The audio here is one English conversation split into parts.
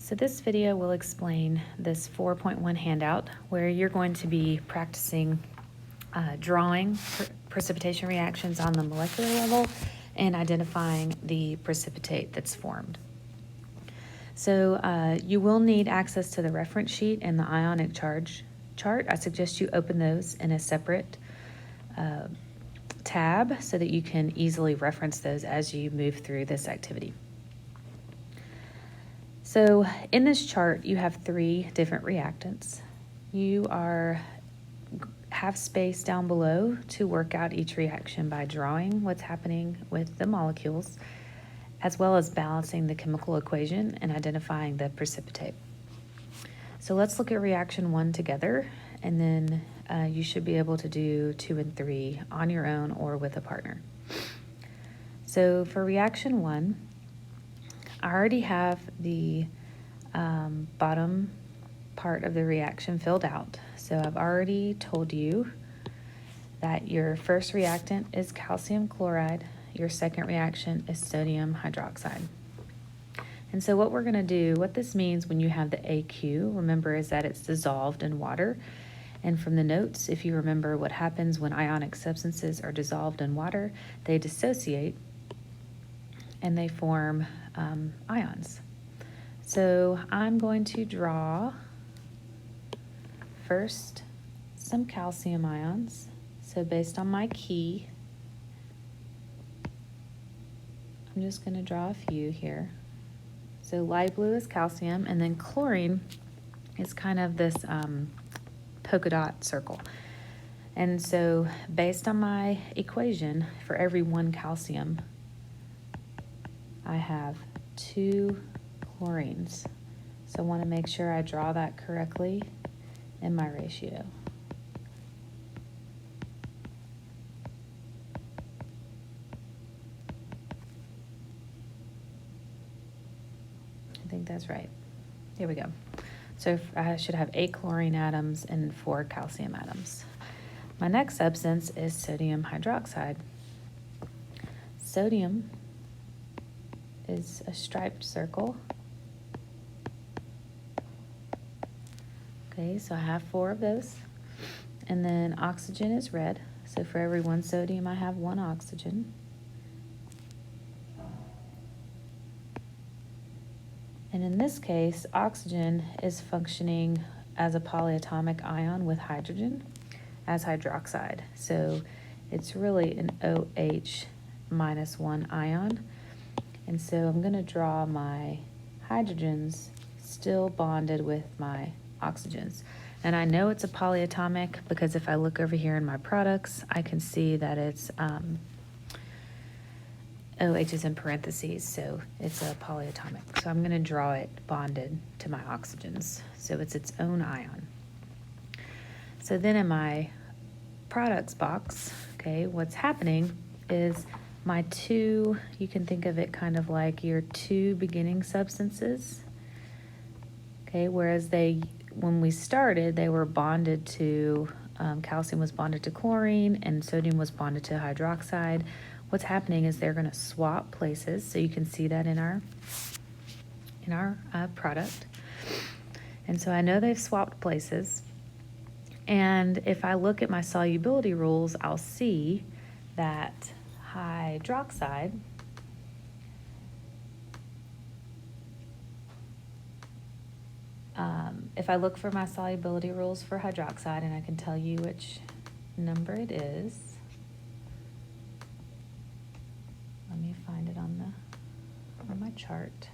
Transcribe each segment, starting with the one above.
So this video will explain this 4.1 handout where you're going to be practicing drawing precipitation reactions on the molecular level and identifying the precipitate that's formed. So you will need access to the reference sheet and the ionic charge chart. I suggest you open those in a separate tab so that you can easily reference those as you move through this activity. So in this chart, you have 3 different reactants. You have space down below to work out each reaction by drawing what's happening with the molecules, as well as balancing the chemical equation and identifying the precipitate. So let's look at reaction 1 together, and then you should be able to do 2 and 3 on your own or with a partner. So for reaction 1, I already have the bottom part of the reaction filled out. So I've already told you that your first reactant is calcium chloride, your second reaction is sodium hydroxide. And so what we're going to do, what this means when you have the AQ, remember, is that it's dissolved in water. And from the notes, if you remember what happens when ionic substances are dissolved in water, they dissociate and they form ions. So I'm going to draw first some calcium ions. So based on my key, I'm just going to draw a few here. So light blue is calcium, and then chlorine is kind of this polka dot circle. And so based on my equation, for every 1 calcium, I have 2 chlorines. So I want to make sure I draw that correctly in my ratio. I think that's right. Here we go. So I should have 8 chlorine atoms and 4 calcium atoms. My next substance is sodium hydroxide. Sodium is a striped circle. Okay, so I have 4 of those. And then oxygen is red. So for every 1 sodium, I have 1 oxygen. And in this case, oxygen is functioning as a polyatomic ion with hydrogen as hydroxide. So it's really an OH minus 1 ion. And so I'm going to draw my hydrogens still bonded with my oxygens. And I know it's a polyatomic because if I look over here in my products, I can see that it's OH is in parentheses, so it's a polyatomic. So I'm going to draw it bonded to my oxygens. So it's its own ion. So then in my products box, okay, what's happening is my 2, you can think of it kind of like your 2 beginning substances. Okay, whereas when we started, they were bonded to, calcium was bonded to chlorine and sodium was bonded to hydroxide. What's happening is they're going to swap places, so you can see that in our product. And so I know they've swapped places. And if I look at my solubility rules, I'll see that hydroxide if I look for my solubility rules for hydroxide, and I can tell you which number it is. Let me find it on my chart.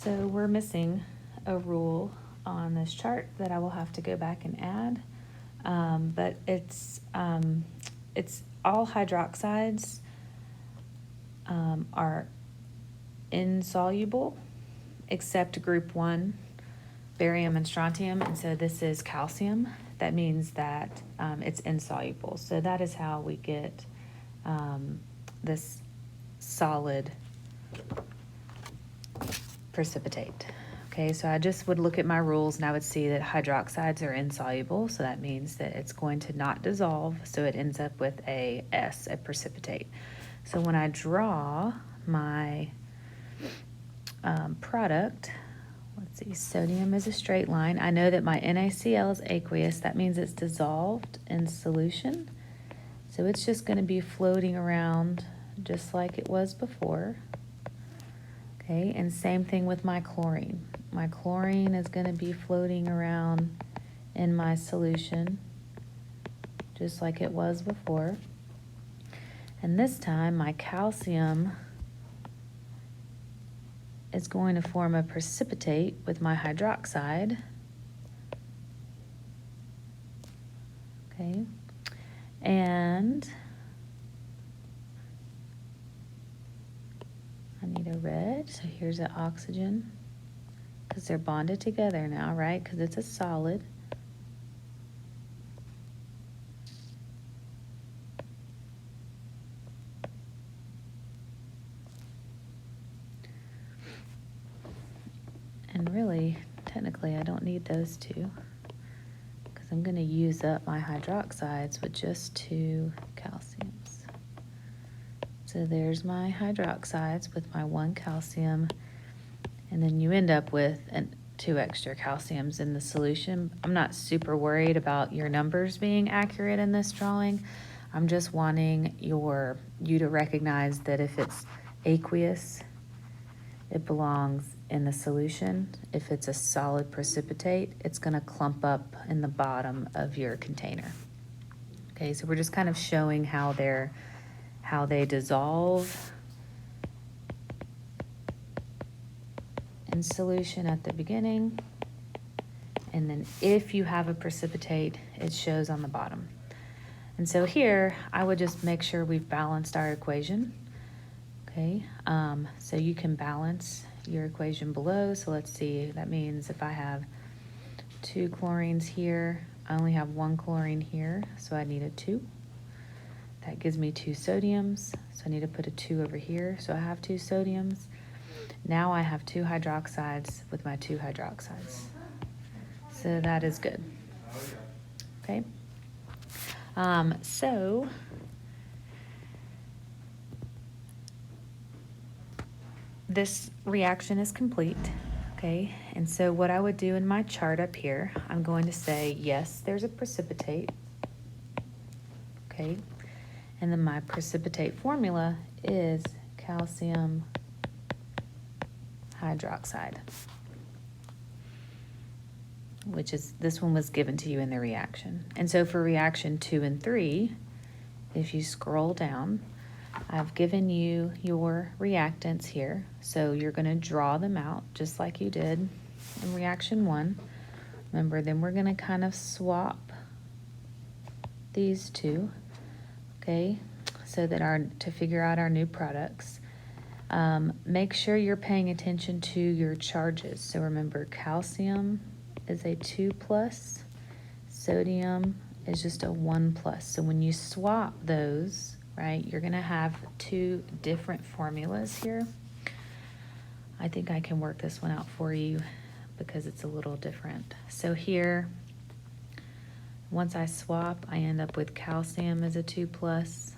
So we're missing a rule on this chart that I will have to go back and add. But it's all hydroxides are insoluble except group 1, barium and strontium, and so this is calcium. That means that it's insoluble. So that is how we get this solid precipitate. Okay, so I just would look at my rules and I would see that hydroxides are insoluble, so that means that it's going to not dissolve, so it ends up with a S, a precipitate. So when I draw my product, let's see, sodium is a straight line. I know that my NaCl is aqueous. That means it's dissolved in solution. So it's just going to be floating around just like it was before. Okay, and same thing with my chlorine. My chlorine is going to be floating around in my solution just like it was before. And this time my calcium is going to form a precipitate with my hydroxide. Okay, and I need a red, so here's an oxygen, because they're bonded together now, right? Because it's a solid. And really, technically, I don't need those two, because I'm going to use up my hydroxides with just 2 calciums. So there's my hydroxides with my 1 calcium, and then you end up with 2 extra calciums in the solution. I'm not super worried about your numbers being accurate in this drawing. I'm just wanting you to recognize that if it's aqueous, it belongs in the solution. If it's a solid precipitate, it's going to clump up in the bottom of your container. Okay, so we're just kind of showing how they dissolve in solution at the beginning, and then if you have a precipitate, it shows on the bottom. And so here, I would just make sure we've balanced our equation. Okay, so you can balance your equation below. So let's see, that means if I have 2 chlorines here, I only have 1 chlorine here, so I need a 2. That gives me 2 sodiums, so I need to put a 2 over here. So I have 2 sodiums. Now I have 2 hydroxides with my 2 hydroxides. So that is good. Okay. So this reaction is complete. Okay, and so what I would do in my chart up here, I'm going to say, yes, there's a precipitate. Okay, and then my precipitate formula is calcium hydroxide, which is, this one was given to you in the reaction. And so for reaction 2 and 3, if you scroll down, I've given you your reactants here. So you're going to draw them out just like you did in reaction 1. Remember, then we're going to kind of swap these two, okay, so that to figure out our new products. Make sure you're paying attention to your charges. So remember, calcium is a 2+, sodium is just a 1+. So when you swap those, right, you're going to have 2 different formulas here. I think I can work this one out for you because it's a little different. So here, once I swap, I end up with calcium as a 2+.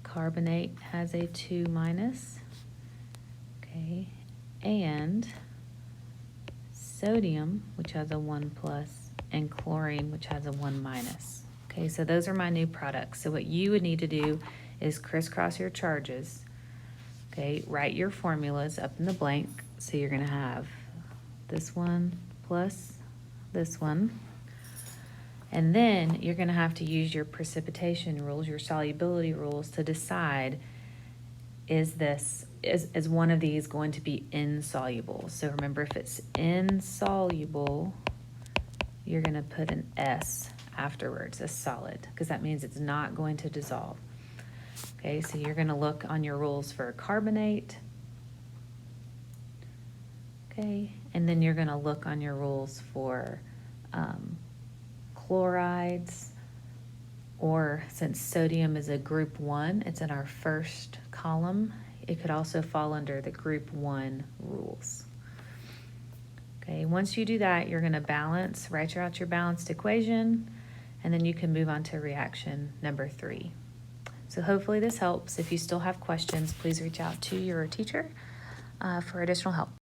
Carbonate has a 2-. Okay, and sodium, which has a 1+, and chlorine, which has a 1-. Okay, so those are my new products. So what you would need to do is crisscross your charges. Okay, write your formulas up in the blank. So you're going to have this one plus this one. And then you're going to have to use your precipitation rules, your solubility rules, to decide, is this is one of these going to be insoluble? So remember, if it's insoluble, you're going to put an S afterwards, a solid, because that means it's not going to dissolve. Okay, so you're going to look on your rules for carbonate. Okay, and then you're going to look on your rules for chlorides, or since sodium is a group 1, it's in our first column, it could also fall under the group 1 rules. Okay, once you do that, you're going to balance, write out your balanced equation, and then you can move on to reaction number 3. So hopefully this helps. If you still have questions, please reach out to your teacher for additional help.